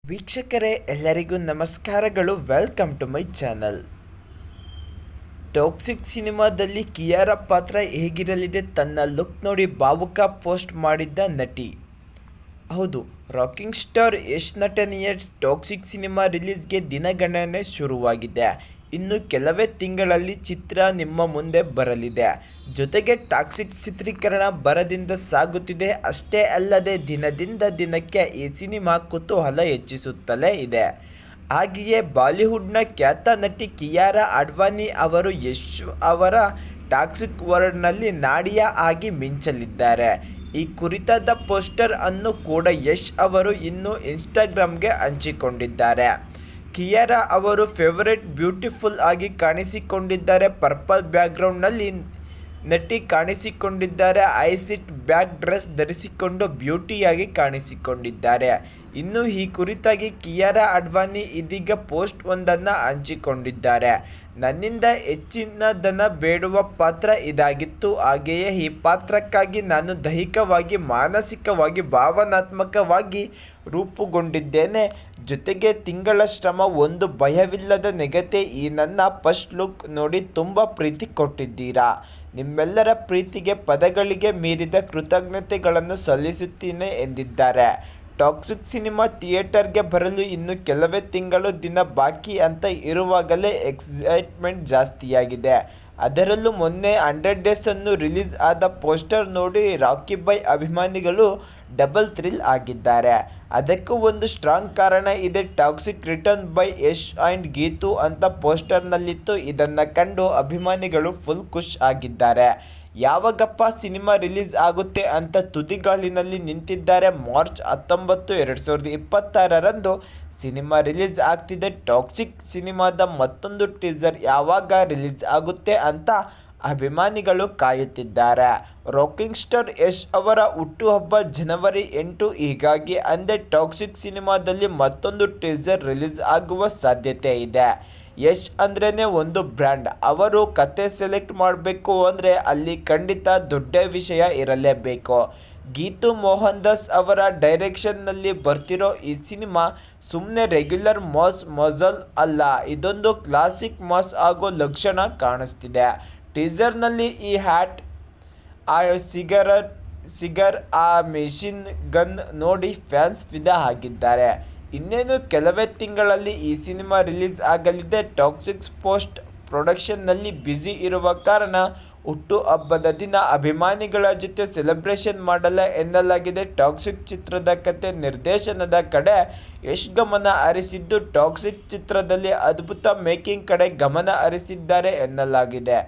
ವೀಕ್ಷಕರೇ, ಎಲ್ಲರಿಗೂ ನಮಸ್ಕಾರಗಳು. Welcome to my channel. Toxic ಸಿನಿಮಾದಲ್ಲಿ ಕಿಯಾರಾ ಪಾತ್ರ ಹೇಗಿರಲಿದೆ? ತನ್ನ ಲುಕ್ ನೋಡಿ ಭಾವುಕ ಪೋಸ್ಟ್ ಮಾಡಿದ್ದ ನಟಿ. ಹೌದು, ರಾಕಿಂಗ್ ಸ್ಟಾರ್ ಯಶ್ ನಟನೆಯ ಟಾಕ್ಸಿಕ್ ಸಿನಿಮಾ ರಿಲೀಸ್ಗೆ ದಿನಗಣನೆ ಶುರುವಾಗಿದೆ. ಇನ್ನು ಕೆಲವೇ ತಿಂಗಳಲ್ಲಿ ಚಿತ್ರ ನಿಮ್ಮ ಮುಂದೆ ಬರಲಿದೆ. ಜೊತೆಗೆ ಟಾಕ್ಸಿಕ್ ಚಿತ್ರೀಕರಣ ಭರದಿಂದ ಸಾಗುತ್ತಿದೆ. ಅಷ್ಟೇ ಅಲ್ಲದೆ ದಿನದಿಂದ ದಿನಕ್ಕೆ ಈ ಸಿನಿಮಾ ಕುತೂಹಲ ಹೆಚ್ಚಿಸುತ್ತಲೇ ಇದೆ. ಹಾಗೆಯೇ ಬಾಲಿವುಡ್ನ ಖ್ಯಾತ ನಟಿ ಕಿಯಾರಾ ಅಡ್ವಾನಿ ಅವರು ಯಶ್ ಅವರ ಟಾಕ್ಸಿಕ್ ವರ್ಡ್ನಲ್ಲಿ ನಾಡಿಯಾ ಆಗಿ ಮಿಂಚಲಿದ್ದಾರೆ. ಈ ಕುರಿತಾದ ಪೋಸ್ಟರ್ ಅನ್ನು ಕೂಡ ಯಶ್ ಅವರು ಇನ್ನು ಇನ್ಸ್ಟಾಗ್ರಾಮ್ಗೆ ಹಂಚಿಕೊಂಡಿದ್ದಾರೆ. ಕಿಯಾರಾ ಅವರು ಫೇವರೇಟ್ ಬ್ಯೂಟಿಫುಲ್ ಆಗಿ ಕಾಣಿಸಿಕೊಂಡಿದ್ದಾರೆ. ಪರ್ಪಲ್ ಬ್ಯಾಕ್ಗ್ರೌಂಡ್ನಲ್ಲಿ ನಟಿ ಕಾಣಿಸಿಕೊಂಡಿದ್ದಾರೆ. ಐಸಿಟ್ ಬ್ಯಾಕ್ ಡ್ರೆಸ್ ಧರಿಸಿಕೊಂಡು ಬ್ಯೂಟಿಯಾಗಿ ಕಾಣಿಸಿಕೊಂಡಿದ್ದಾರೆ. ಇನ್ನು ಈ ಕುರಿತಾಗಿ ಕಿಯಾರಾ ಅಡ್ವಾನಿ ಇದೀಗ ಪೋಸ್ಟ್ ಒಂದನ್ನು ಹಂಚಿಕೊಂಡಿದ್ದಾರೆ. ನನ್ನಿಂದ ಹೆಚ್ಚಿನದನ್ನು ಬೇಡುವ ಪಾತ್ರ ಇದಾಗಿತ್ತು. ಹಾಗೆಯೇ ಈ ಪಾತ್ರಕ್ಕಾಗಿ ನಾನು ದೈಹಿಕವಾಗಿ, ಮಾನಸಿಕವಾಗಿ, ಭಾವನಾತ್ಮಕವಾಗಿ ರೂಪುಗೊಂಡಿದ್ದೇನೆ. ಜೊತೆಗೆ ತಿಂಗಳ ಶ್ರಮ, ಒಂದು ಭಯವಿಲ್ಲದ ನೆಗತೆ. ಈ ನನ್ನ ಫಸ್ಟ್ ಲುಕ್ ನೋಡಿ ತುಂಬ ಪ್ರೀತಿ ಕೊಟ್ಟಿದ್ದೀರಾ. ನಿಮ್ಮೆಲ್ಲರ ಪ್ರೀತಿಗೆ ಪದಗಳಿಗೆ ಮೀರಿದ ಕೃತಜ್ಞತೆಗಳನ್ನು ಸಲ್ಲಿಸುತ್ತೇನೆ ಎಂದಿದ್ದಾರೆ. ಟಾಕ್ಸಿಕ್ ಸಿನಿಮಾ ಥಿಯೇಟರ್ಗೆ ಬರಲು ಇನ್ನು ಕೆಲವೇ ದಿನ ಬಾಕಿ ಅಂತ ಇರುವಾಗಲೇ ಎಕ್ಸೈಟ್ಮೆಂಟ್ ಜಾಸ್ತಿಯಾಗಿದೆ. ಅದರಲ್ಲೂ ಮೊನ್ನೆ 100 ಡೇಸ್ ಅನ್ನು ರಿಲೀಸ್ ಆದ ಪೋಸ್ಟರ್ ನೋಡಿ ರಾಕಿ ಬಾಯ್ ಅಭಿಮಾನಿಗಳು ಡಬಲ್ ಥ್ರಿಲ್ ಆಗಿದ್ದಾರೆ. ಅದಕ್ಕೂ ಒಂದು ಸ್ಟ್ರಾಂಗ್ ಕಾರಣ ಇದೆ. Toxic return by Yash and Geetu ಅಂತ ಪೋಸ್ಟರ್ನಲ್ಲಿತ್ತು. ಇದನ್ನು ಕಂಡು ಅಭಿಮಾನಿಗಳು ಫುಲ್ ಖುಷ್ ಆಗಿದ್ದಾರೆ. ಯಾವಾಗಪ್ಪ ಸಿನಿಮಾ ರಿಲೀಸ್ ಆಗುತ್ತೆ ಅಂತ ತುದಿಗಾಲಿನಲ್ಲಿ ನಿಂತಿದ್ದಾರೆ. ಮಾರ್ಚ್ 19, 2026ರಂದು ಸಿನಿಮಾ ರಿಲೀಸ್ ಆಗ್ತಿದೆ. ಟಾಕ್ಸಿಕ್ ಸಿನಿಮಾದ ಮತ್ತೊಂದು ಟೀಸರ್ ಯಾವಾಗ ರಿಲೀಸ್ ಆಗುತ್ತೆ ಅಂತ ಅಭಿಮಾನಿಗಳು ಕಾಯುತ್ತಿದ್ದಾರೆ. ರಾಕಿಂಗ್ ಸ್ಟಾರ್ ಯಶ್ ಅವರ ಹುಟ್ಟುಹಬ್ಬ ಜನವರಿ 8. ಹೀಗಾಗಿ ಅಂದೇ ಟಾಕ್ಸಿಕ್ ಸಿನಿಮಾದಲ್ಲಿ ಮತ್ತೊಂದು ಟೀಸರ್ ರಿಲೀಸ್ ಆಗುವ ಸಾಧ್ಯತೆ ಇದೆ. ಯಶ್ ಅಂದ್ರೇ ಒಂದು ಬ್ರ್ಯಾಂಡ್. ಅವರು ಕತೆ ಸೆಲೆಕ್ಟ್ ಮಾಡಬೇಕು ಅಂದರೆ ಅಲ್ಲಿ ಖಂಡಿತ ದೊಡ್ಡ ವಿಷಯ ಇರಲೇಬೇಕು. ಗೀತು ಮೋಹನ್ ದಾಸ್ ಅವರ ಡೈರೆಕ್ಷನ್ನಲ್ಲಿ ಬರ್ತಿರೋ ಈ ಸಿನಿಮಾ ಸುಮ್ಮನೆ ರೆಗ್ಯುಲರ್ ಮಾಸ್ ಮಜಲ್ ಅಲ್ಲ. ಇದೊಂದು ಕ್ಲಾಸಿಕ್ ಮಾಸ್ ಆಗೋ ಲಕ್ಷಣ ಕಾಣಿಸ್ತಿದೆ. ಟೀಸರ್ನಲ್ಲಿ ಈ ಹ್ಯಾಟ್, ಆ ಸಿಗರ್, ಆ ಮೆಷಿನ್ ಗನ್ ನೋಡಿ ಫ್ಯಾನ್ಸ್ ಫಿದಾ ಆಗಿದ್ದಾರೆ. ಇನ್ನೇನು ಕೆಲವೇ ತಿಂಗಳಲ್ಲಿ ಈ ಸಿನಿಮಾ ರಿಲೀಸ್ ಆಗಲಿದೆ. ಟಾಕ್ಸಿಕ್ ಪೋಸ್ಟ್ ಪ್ರೊಡಕ್ಷನ್ನಲ್ಲಿ ಬ್ಯುಸಿ ಇರುವ ಕಾರಣ ಹುಟ್ಟುಹಬ್ಬದ ದಿನ ಅಭಿಮಾನಿಗಳ ಜೊತೆ ಸೆಲೆಬ್ರೇಷನ್ ಮಾಡಲ್ಲ ಎನ್ನಲಾಗಿದೆ. ಟಾಕ್ಸಿಕ್ ಚಿತ್ರದ ಕತೆ, ನಿರ್ದೇಶನದ ಕಡೆ ಯಶ್ ಗಮನ ಹರಿಸಿದ್ದು, ಟಾಕ್ಸಿಕ್ ಚಿತ್ರದಲ್ಲಿ ಅದ್ಭುತ ಮೇಕಿಂಗ್ ಕಡೆ ಗಮನ ಹರಿಸಿದ್ದಾರೆ ಎನ್ನಲಾಗಿದೆ.